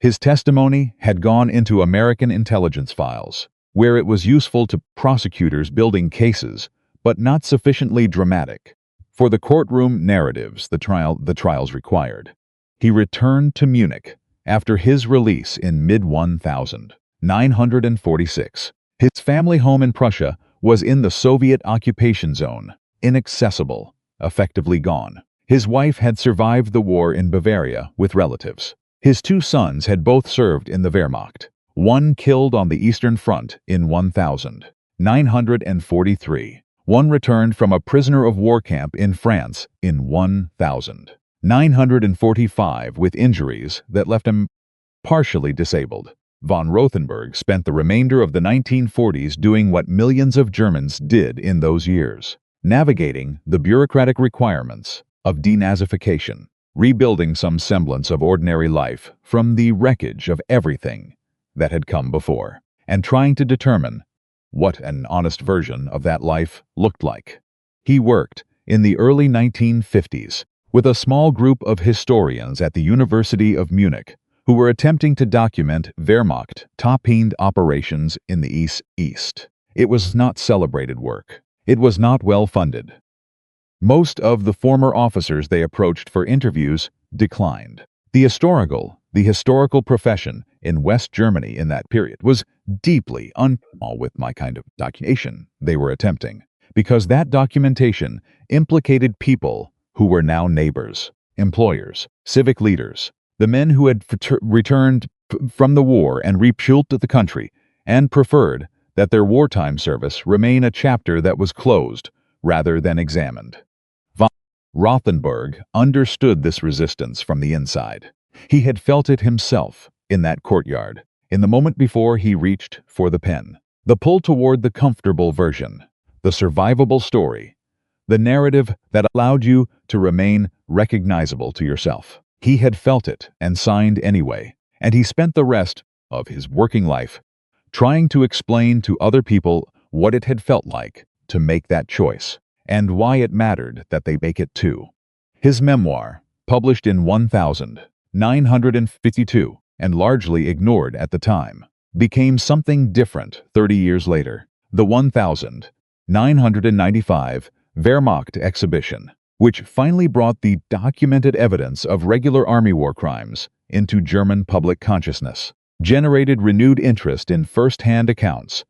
His testimony had gone into American intelligence files, where it was useful to prosecutors building cases, but not sufficiently dramatic for the courtroom narratives the trials required. He returned to Munich after his release in mid-1946. His family home in Prussia was in the Soviet occupation zone, inaccessible, effectively gone. His wife had survived the war in Bavaria with relatives. His 2 sons had both served in the Wehrmacht, one killed on the Eastern Front in 1943. One returned from a prisoner of war camp in France in 1945 with injuries that left him partially disabled. Von Rothenburg spent the remainder of the 1940s doing what millions of Germans did in those years, navigating the bureaucratic requirements of denazification, rebuilding some semblance of ordinary life from the wreckage of everything that had come before, and trying to determine what an honest version of that life looked like. He worked in the early 1950s with a small group of historians at the University of Munich who were attempting to document Wehrmacht top-end operations in the East. It was not celebrated work. It was not well funded. Most of the former officers they approached for interviews declined. The historical profession in West Germany in that period was deeply uncomfortable with my kind of documentation they were attempting, because that documentation implicated people who were now neighbors, employers, civic leaders, the men who had returned from the war and rebuilt the country, and preferred that their wartime service remain a chapter that was closed rather than examined. Von Rothenburg understood this resistance from the inside. He had felt it himself in that courtyard, in the moment before he reached for the pen. The pull toward the comfortable version, the survivable story, the narrative that allowed you to remain recognizable to yourself. He had felt it and signed anyway, and he spent the rest of his working life trying to explain to other people what it had felt like to make that choice, and why it mattered that they make it too. His memoir, published in 1952 and largely ignored at the time, became something different 30 years later. The 1995 Wehrmacht exhibition, which finally brought the documented evidence of regular army war crimes into German public consciousness, generated renewed interest in first-hand accounts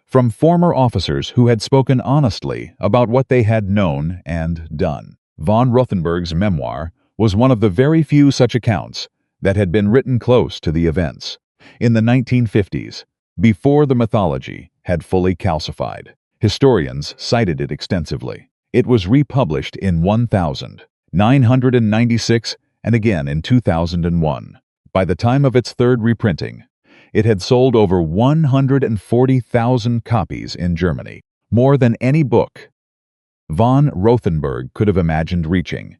from former officers who had spoken honestly about what they had known and done. Von Rothenburg's memoir was one of the very few such accounts that had been written close to the events. In the 1950s, before the mythology had fully calcified, Historians cited it extensively. It was republished in 1996 and again in 2001. By the time of its third reprinting, it had sold over 140,000 copies in Germany, more than any book von Rothenburg could have imagined reaching.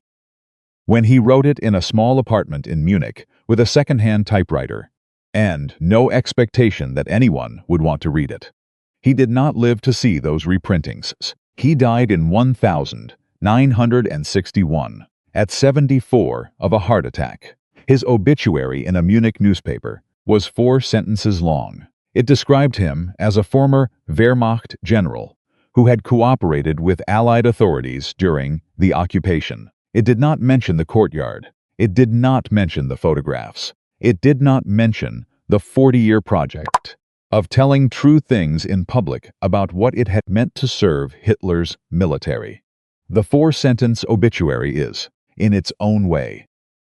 When he wrote it in a small apartment in Munich with a second-hand typewriter, and no expectation that anyone would want to read it. He did not live to see those reprintings. He died in 1961, at 74, of a heart attack. His obituary in a Munich newspaper was 4 sentences long. It described him as a former Wehrmacht general who had cooperated with Allied authorities during the occupation. It did not mention the courtyard. It did not mention the photographs. It did not mention the 40-year project of telling true things in public about what it had meant to serve Hitler's military. The 4-sentence obituary is, in its own way,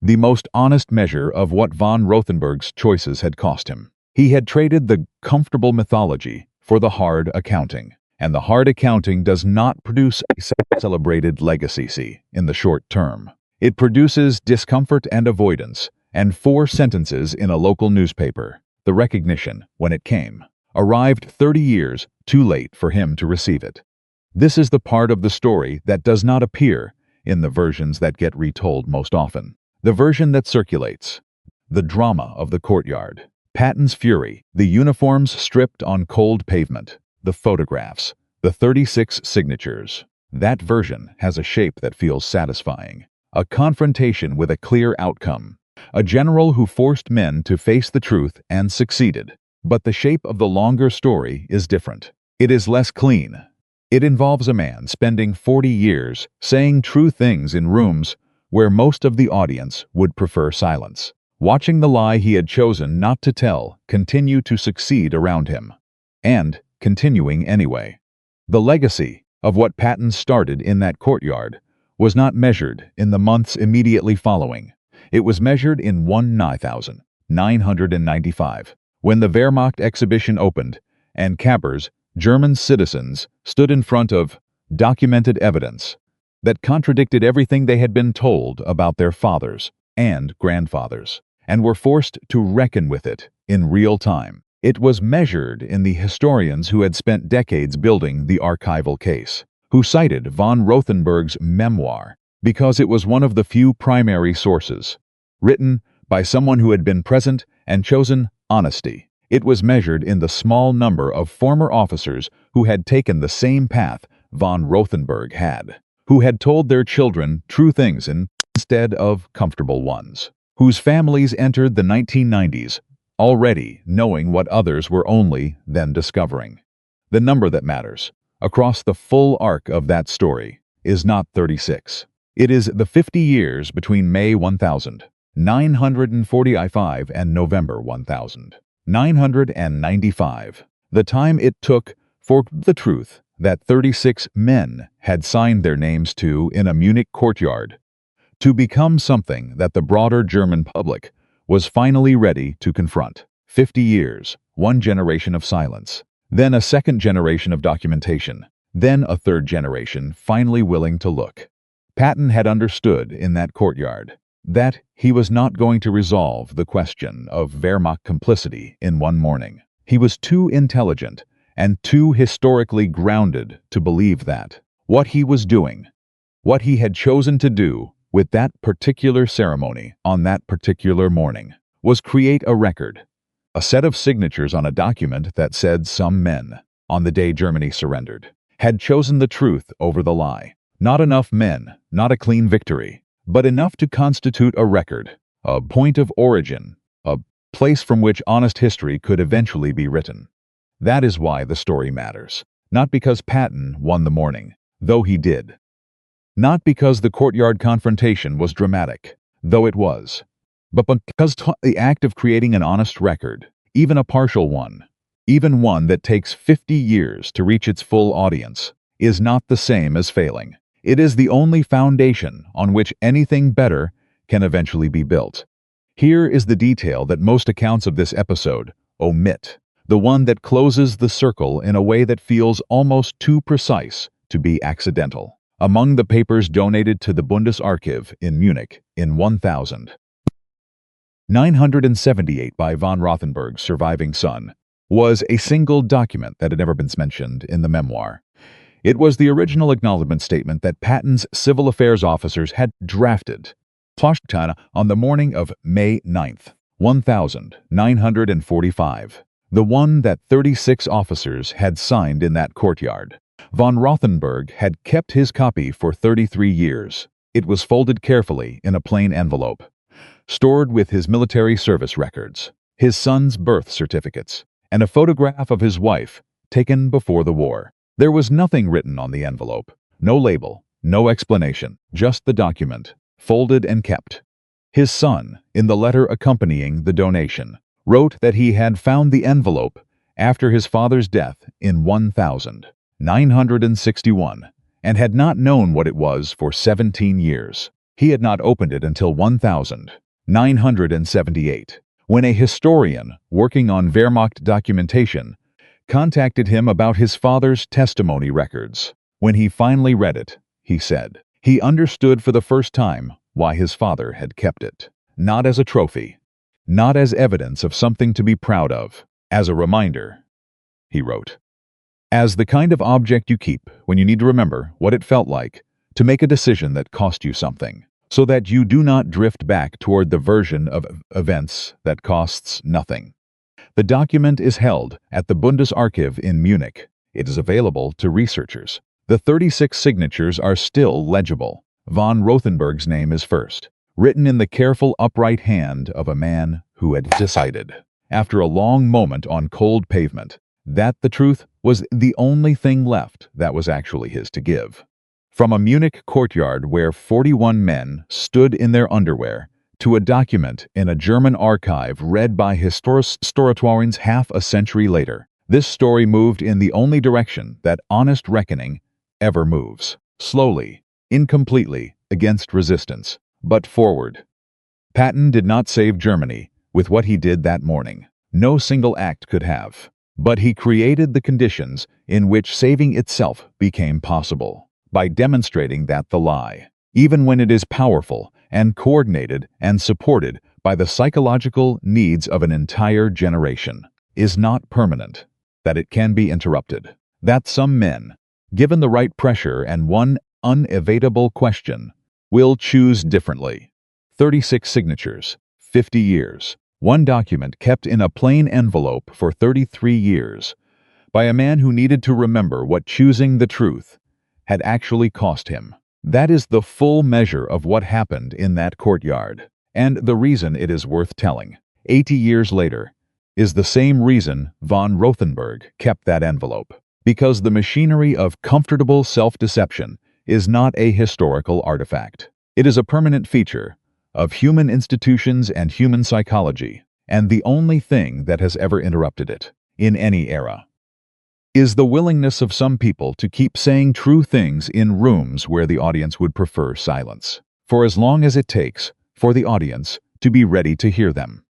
the most honest measure of what von Rothenburg's choices had cost him. He had traded the comfortable mythology for the hard accounting, and the hard accounting does not produce a celebrated legacy in the short term. It produces discomfort and avoidance, and 4 sentences in a local newspaper. The recognition, when it came, arrived 30 years too late for him to receive it. This is the part of the story that does not appear in the versions that get retold most often. The version that circulates. The drama of the courtyard. Patton's fury. The uniforms stripped on cold pavement. The photographs. The 36 signatures. That version has a shape that feels satisfying. A confrontation with a clear outcome. A general who forced men to face the truth and succeeded. But the shape of the longer story is different. It is less clean. It involves a man spending 40 years saying true things in rooms where most of the audience would prefer silence, watching the lie he had chosen not to tell continue to succeed around him, and continuing anyway. The legacy of what Patton started in that courtyard was not measured in the months immediately following. It was measured in 1995, when the Wehrmacht exhibition opened and Kappers, German citizens, stood in front of documented evidence that contradicted everything they had been told about their fathers and grandfathers, and were forced to reckon with it in real time. It was measured in the historians who had spent decades building the archival case, who cited von Rothenburg's memoir because it was one of the few primary sources, written by someone who had been present and chosen honesty. It was measured in the small number of former officers who had taken the same path von Rothenburg had, who had told their children true things instead of comfortable ones, whose families entered the 1990s already knowing what others were only then discovering. The number that matters, across the full arc of that story, is not 36. It is the 50 years between May 1945 and November 1995. The time it took for the truth that 36 men had signed their names to in a Munich courtyard to become something that the broader German public was finally ready to confront. 50 years, 1 generation of silence, then a second generation of documentation, then a third generation finally willing to look. Patton had understood in that courtyard that he was not going to resolve the question of Wehrmacht complicity in one morning. He was too intelligent and too historically grounded to believe that what he was doing, what he had chosen to do with that particular ceremony on that particular morning, was create a record, a set of signatures on a document that said some men, on the day Germany surrendered, had chosen the truth over the lie. Not enough men, not a clean victory, but enough to constitute a record, a point of origin, a place from which honest history could eventually be written. That is why the story matters. Not because Patton won the morning, though he did. Not because the courtyard confrontation was dramatic, though it was, but because the act of creating an honest record, even a partial one, even one that takes 50 years to reach its full audience, is not the same as failing. It is the only foundation on which anything better can eventually be built. Here is the detail that most accounts of this episode omit. the one that closes the circle in a way that feels almost too precise to be accidental. Among the papers donated to the Bundesarchiv in Munich in 1978 by von Rothenburg's surviving son was a single document that had never been mentioned in the memoir. It was the original acknowledgement statement that Patton's civil affairs officers had drafted on the morning of May 9th, 1945, the one that 36 officers had signed in that courtyard. Von Rothenburg had kept his copy for 33 years. It was folded carefully in a plain envelope, stored with his military service records, his son's birth certificates, and a photograph of his wife taken before the war. There was nothing written on the envelope, no label, no explanation, just the document, folded and kept. His son, in the letter accompanying the donation, wrote that he had found the envelope after his father's death in 1961 and had not known what it was for 17 years. He had not opened it until 1978, when a historian working on Wehrmacht documentation contacted him about his father's testimony records. When he finally read it, he said, he understood for the first time why his father had kept it. Not as a trophy, not as evidence of something to be proud of, as a reminder, he wrote. As the kind of object you keep when you need to remember what it felt like to make a decision that cost you something, so that you do not drift back toward the version of events that costs nothing. The document is held at the Bundesarchiv in Munich. It is available to researchers. The 36 signatures are still legible. Von Rothenburg's name is first, written in the careful upright hand of a man who had decided, after a long moment on cold pavement, that the truth was the only thing left that was actually his to give. From a Munich courtyard where 41 men stood in their underwear, to a document in a German archive read by historians half a century later, this story moved in the only direction that honest reckoning ever moves. Slowly, incompletely, against resistance, but forward. Patton did not save Germany with what he did that morning. No single act could have. But he created the conditions in which saving itself became possible, by demonstrating that the lie, even when it is powerful and coordinated and supported by the psychological needs of an entire generation, is not permanent, that it can be interrupted, that some men, given the right pressure and one unevadable question, will choose differently. 36 signatures, 50 years. One document kept in a plain envelope for 33 years by a man who needed to remember what choosing the truth had actually cost him. That is the full measure of what happened in that courtyard, and the reason it is worth telling, 80 years later, is the same reason von Rothenburg kept that envelope, because the machinery of comfortable self-deception is not a historical artifact. It is a permanent feature of human institutions and human psychology, and the only thing that has ever interrupted it, in any era, is the willingness of some people to keep saying true things in rooms where the audience would prefer silence, for as long as it takes for the audience to be ready to hear them.